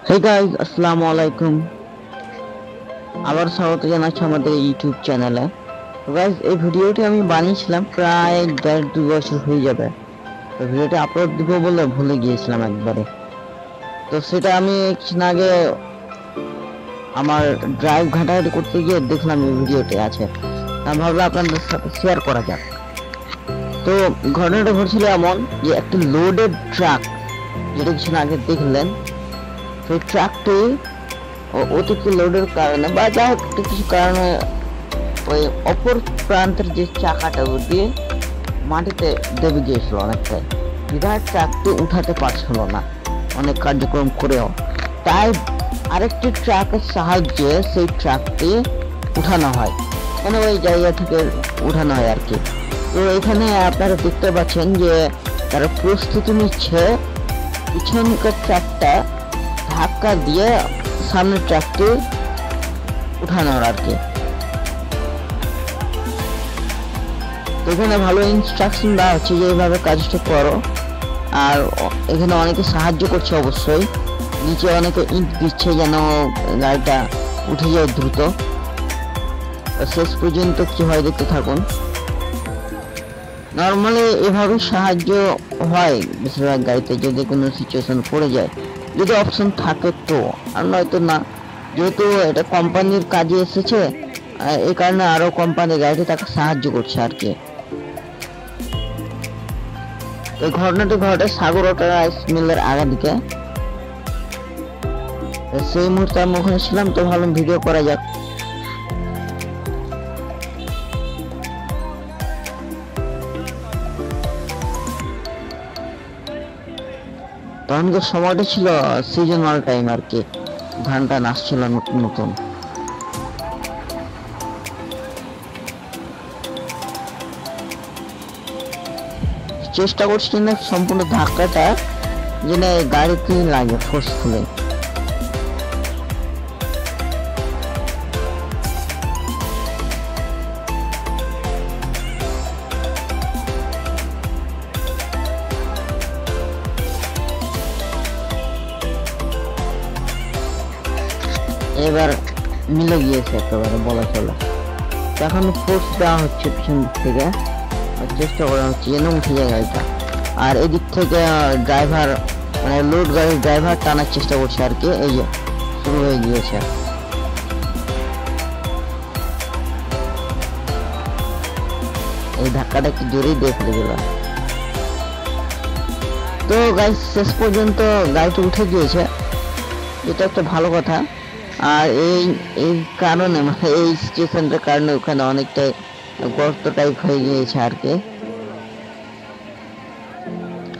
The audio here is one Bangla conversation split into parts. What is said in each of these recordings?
Hey guys, আসসালামু আলাইকুম। আবার স্বাগত জানাচ্ছি আমাদের ইউটিউব চ্যানেলে। তো গাইজ এই ভিডিওটি আমি বানিয়েছিলাম প্রায় 1.5-2 বছর হয়ে যাবে। তো ভিডিওটি আপলোড দিব বলে ভুলে গিয়েছিলাম একবারে। তো সেটা আমি কিছুদিন আগে আমার ড্রাইভ ঘাটাঘাটি করতে গিয়ে দেখলাম এই ভিডিওটি আছে। আমি ভাবলাম আপনাদের সাথে শেয়ার করা যাক। তো ঘটনাটা ঘটছিল এমন যে একটা লোডেড ট্রাক, যেটা কিছুদিন আগে দেখলেন, সেই ট্রাকটি অতিরিক্ত লোডের কারণে বা যা হোক কিছু কারণে ওই অপর প্রান্তের যে চাকাটা দিয়ে মাটিতে দেবে গিয়েছিল অনেকটাই, বিরাট ট্রাকটি উঠাতে পারছিল না অনেক কার্যক্রম করেও। তাই আরেকটি ট্রাকের সাহায্যে সেই ট্রাকটি উঠানো হয়, মানে ওই জায়গা থেকে উঠানো হয় আর কি। তো এখানে আপনারা দেখতে পাচ্ছেন যে তারা প্রস্তুতি নিচ্ছে পিছনকার ট্রাকটা ধাক্কা দিয়ে সামনের ট্রাকটি উঠানোর আর কি। এখানে ভালো ইনস্ট্রাকশন দেওয়া হচ্ছে যে এইভাবে কাজটা করো। আর এখানে অনেকে সাহায্য করছে, অবশ্যই নিচে অনেকে ইট দিচ্ছে যেন গাড়িটা উঠে যায় দ্রুত। শেষ পর্যন্ত কি হয় দেখতে থাকুন। নর্মালি এভাবে সাহায্য হয় বেশিরভাগ গাড়িতে, যদি কোনো সিচুয়েশন পড়ে যায়, যদি অপশন থাকে তো, আর নয়তো না। যেহেতু এটা কোম্পানির কাজে এসেছে, এই কারণে আরো কোম্পানি গাড়িটি তাকে সাহায্য করছে আর কি। এই ঘটনাটি ঘটে সাগরটা রাইস মিলের আগের দিকে। সেই মুহূর্তে আমি ওখানে ছিলাম, তো ভাবলাম ভিডিও করা যাক। তখনকার সময়টা ছিল সিজনাল টাইম আর কি, ধান টান আসছিল নতুন নতুন। চেষ্টা করছি না সম্পূর্ণ ধাক্কাটা যেন গাড়িতে লাগে ফোর্সফুলি। এবার মিলে গিয়েছে একেবারে বলা চলে। এখন ফোর্স দেওয়া হচ্ছে পিছন দিক থেকে, চেষ্টা করা হচ্ছে যেন উঠে যায় গাড়িটা। আর এদিক থেকে ড্রাইভার, মানে লোড গাড়ির ড্রাইভার টানার চেষ্টা করছে আর কি। এই যে শুরু হয়ে গিয়েছে। এই ধাক্কাটা কি জোরেই দিয়ে ফেলে গেল। তো গাড়ি শেষ পর্যন্ত গাড়িটা উঠে গিয়েছে, এটা একটা ভালো কথা। আর এই কারণে, মানে এই সিচুয়েশনটার কারণে ওখানে অনেকটাই গর্ত টাইপ হয়ে গিয়েছে আর কি।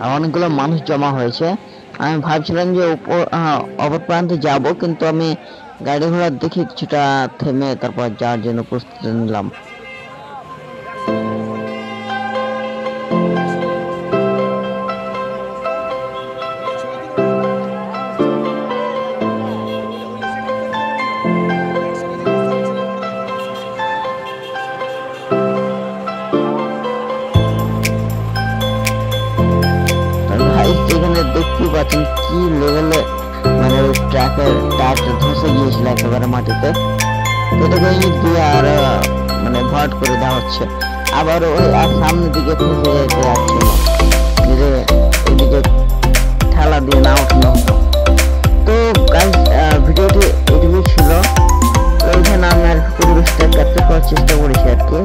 আর অনেকগুলো মানুষ জমা হয়েছে। আমি ভাবছিলাম যে অপর প্রান্তে যাব, কিন্তু আমি গাড়ি ঘোড়া দেখে কিছুটা থেমে তারপর যাওয়ার জন্য প্রস্তুতি নিলাম। এখানে দেখতে পাচ্ছেন কি লেভেলে, মানে ওই ট্রাকের টায়ারটা ধসে গিয়েছিল একেবারে মাটিতে। এটাকে ইট দিয়ে আর মানে ভরাট করে দেওয়া হচ্ছে। আবার ওই আর সামনের দিকে ফেসে যেতে যাচ্ছিল, যে এদিকে ঠেলা দিয়ে না ওঠানো হতো। তো গাইস, ভিডিওটি এটুকুই ছিল। এখানে আমি আর পরিবেশটা ক্যাপচার করার চেষ্টা করেছি আর কি।